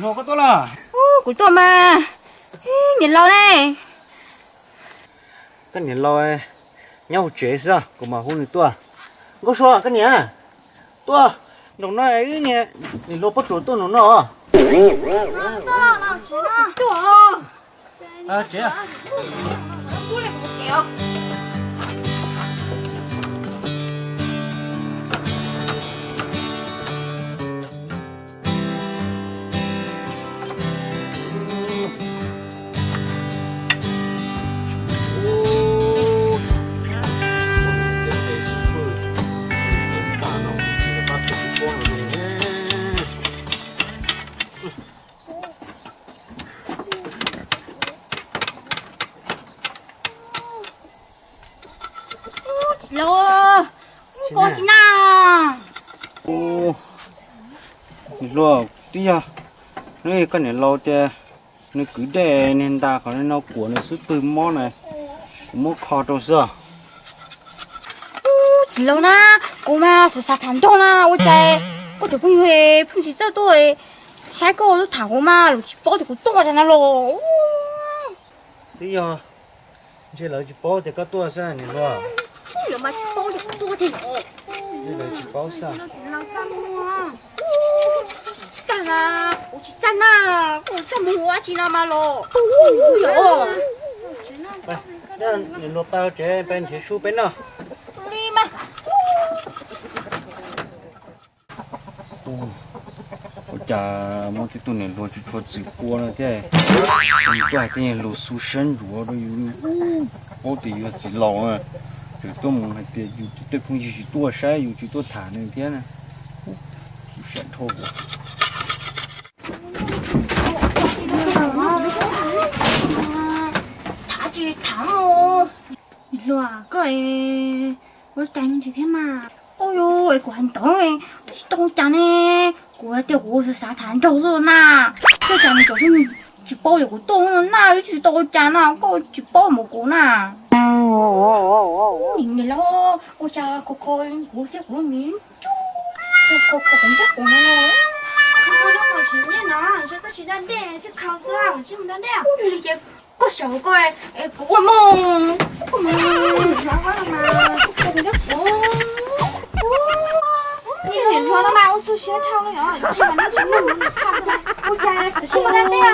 nó có tốt là của tôi mà nhìn lâu này cái nhìn lâu nhau chế sao của mà hôn tôi có số cái nhà tôi đồng nói ấy nhỉ nhìn lâu bắt chuột tôi nó à chế à lâu có chị nào ô lo tí à nơi cái này lâu chứ nó cứ để nên ta còn nó của nó cứ từ món này mua kho đâu sao chị lâu na cô mà sẽ sát thành đâu na ôi trời cô chụp hình về phun chỉ cho tôi sai cô tôi thảo cô mà lúc bỏ thì cô tung vào nó rồi tí à chứ là chỉ bỏ thì có tua sao này lo nếu mà chỉ bỏ thì cô tung thì chứ là chỉ bỏ sao真啊，我去真啊，我这么我去那嘛咯，哟，ไปนั่นเดี๋ยวเราเปล่าเจ๊เป็นเฉยชูเป็นเนาะ 你嘛，我家我这多年落去做直播了的，你都还在露出深入都有，我得有几老啊，就多么还得有对空气是多晒，有就多谈那天呢，就显超过。他去谈哦，你啊，个诶，我等几天嘛，哦哟，我关灯诶，是东家呢，我的我是沙滩走了呐，这家呢就是你去包有个洞了呐，又去东家呐，我去包蘑菇呐。你咯，我家哥哥，我在我面就，哥哥很在我呢。我都好前面呢，这个鸡蛋店去考试啊，我进不到的。我理解個小個誒個夢，個夢，然后了嘛，这个你很多了嘛，我数学超了呀，你看那真的我看出来，我在进不到的呀，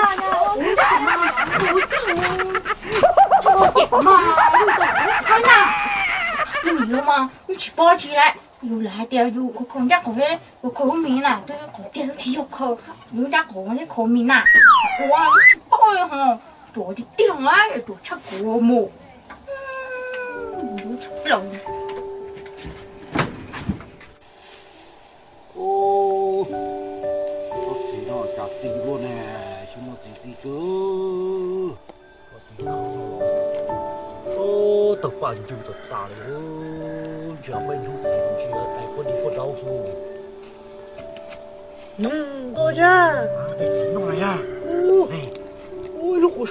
我點嘛，睇嗱，你明了嗎？你去包起來。有來掉有個空家個咧，個口面啦，對個掉起有口，有家個咧口面啦，哇，你去包呀吼，多啲掉啊，多出個麼？你出不了。哦，我知道咋地個呢，什麼地個？哦，都辦就都大了，只要辦就地去了，哎，我哋個招數。多謝。你弄來呀？我是火烧，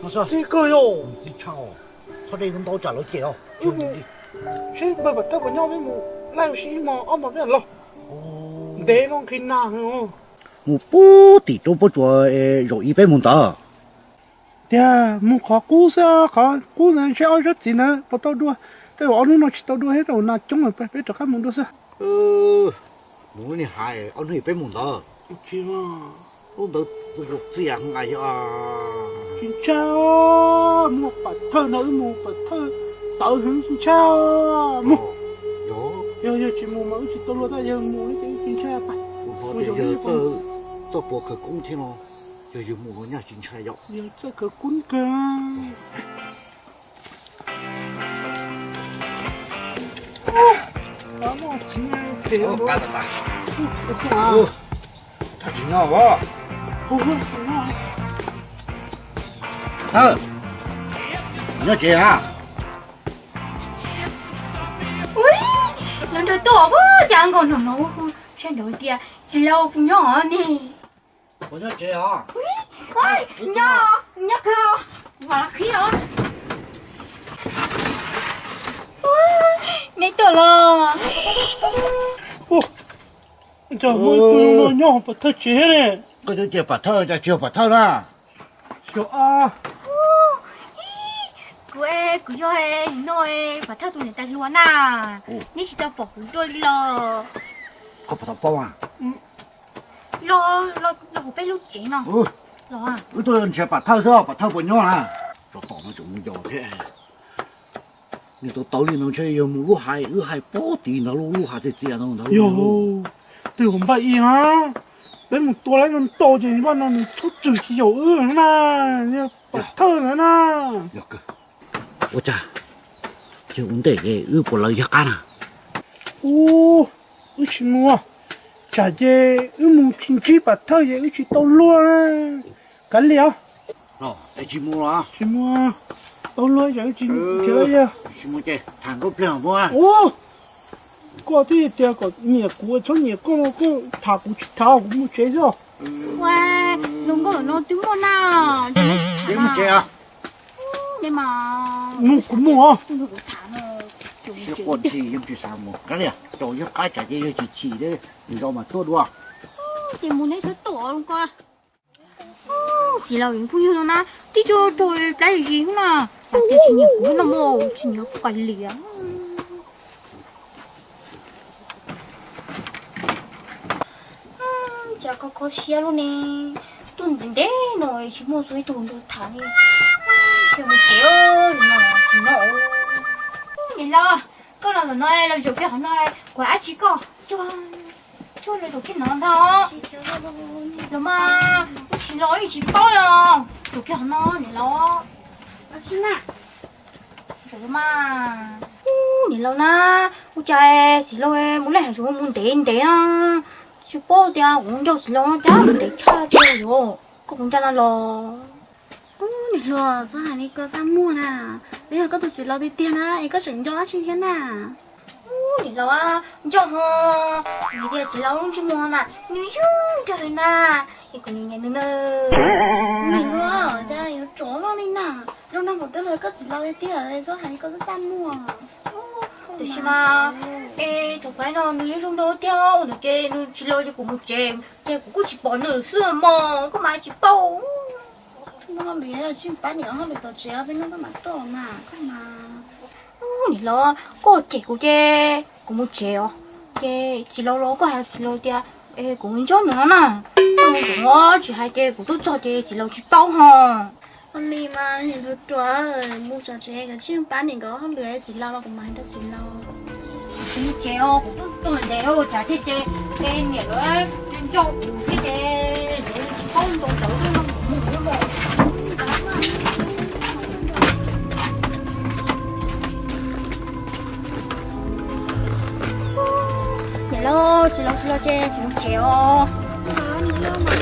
我說这个哟，你唱哦，他這人到家了解哦。先不得不要咩冇，拉有事嘛，我冇咩咯，哦。得啷去拿哦。我不地都不做肉一百蒙的，对啊，冇考古啥，考古人是二十几呢，不到多，但我那去到多，迄度那种啊，别做看蒙多是。我你还我那一百蒙的，去嘛，我都肉这样哎呀，真巧啊，冇白头那冇白头，倒很真巧啊，冇。有去冇嘛，去到罗大有冇那个真巧吧？我这博客公天咯，有冇人真巧要。有这个滚个。哦，干什么？哦，他听到不？啊，你要这啊？喂，人家多不讲个那老虎，先头点，只老不鸟呢。我要这啊？喂，鸟靠，我来去哦。你到了。cho mỗi tụi nó nhỏ bắt thơ chế này cái đứa chơi bật thơ cho chưa bật thơ đó cho à quê cứ cho em nói và theo tụi người ta luôn à ní chỉ tao bỏ tôi lo có bật thơ bao à lo một cái lúc chuyện nào lo à tôi chơi bật thơ sao bật thơ của nhau à cho tao nó chúng giàu thế你都道理能吃，有木还包地那路还在这样的。哟，对我们不一样，那么多来人多进去吧，那你出自己有恶呐，你把头了呐。有个，我家就我们这个不能一干了。哦，我去摸，家姐我们亲戚把头也一起都落了，干了。哦，来去摸啊！去摸，都落就一起起来呀。去摸这谈个漂不啊？哦，过去这个你过从你过他过去他我们接受。喂，龙哥nó tiếng một nào Đến một chế à? nhưng mà nó cũng mua nó cũng thả nó Chứ còn thì em chỉ sao một cái này, rồi em cái chả chỉ đấy, thì đâu mà tốt đúng thì muốn lấy thứ tổ luôn qua chỉ là những phụ nữ nó đi cho tôi lấy gì cũng nào là tiêu chỉ nhiều cũng nó mua chỉ nhiều quản lý chả có xe luôn nè tuần đến đấy rồi chỉ mua suối tuần được thả đi theo một kiểu mà chỉ nổ đi lo có nào mà nói là chụp cái họ nói quá chỉ có cho lại chụp cái nó đó rồi mà chỉ nói chỉ bao rồi chụp cái họ nói để lo xin à rồi mà để lo na ui trời chỉ lo em muốn lại xuống muốn để à chú bố thì cũng đâu chỉ lo cháu để cha chơi rồi có cũng cha nó lo nè lo sao hai này có ra mua nè bây giờ có tụi chị lo đi tiền á ấy có chừng cho chị thế nè để lo à cho họ đi đi chỉ lo không chỉ mua nè như chung cho nên nè thì còn nhiều nhà nữa nè lo cha yếu chỗ lo đi nè lúc nào một đứa rồi có chị lo đi tiền rồi sao hai này có ra mua để xem mà ê thằng phải nó như trong đó theo nó chơi nó chỉ lo cho cũng một chèm chơi cũng có chỉ bỏ nửa xưa mà có mai chỉ bao nó bị là chim bán nhiều hơn bị tao chéo với nó có mặt to mà không mà nè lo có trẻ của chơi cũng một chèo chơi chỉ lo có hai chỉ lo chơi ê cũng yên cho nữa nè không chúng nó chỉ hai chơi cũng tốt cho chơi chỉ lo chỉ bao hả con đi mà thì được rồi mua cho trẻ cái chim bán thì có không lười chỉ lo mà cũng mang được chỉ lo một chèo cũng tốt tôi để đâu chả thế chơi tên nhỉ rồi tên cho cái chơi để chỉ con tôi tự nó một chỉ lo chơi chỉ một chèo đó những lo mà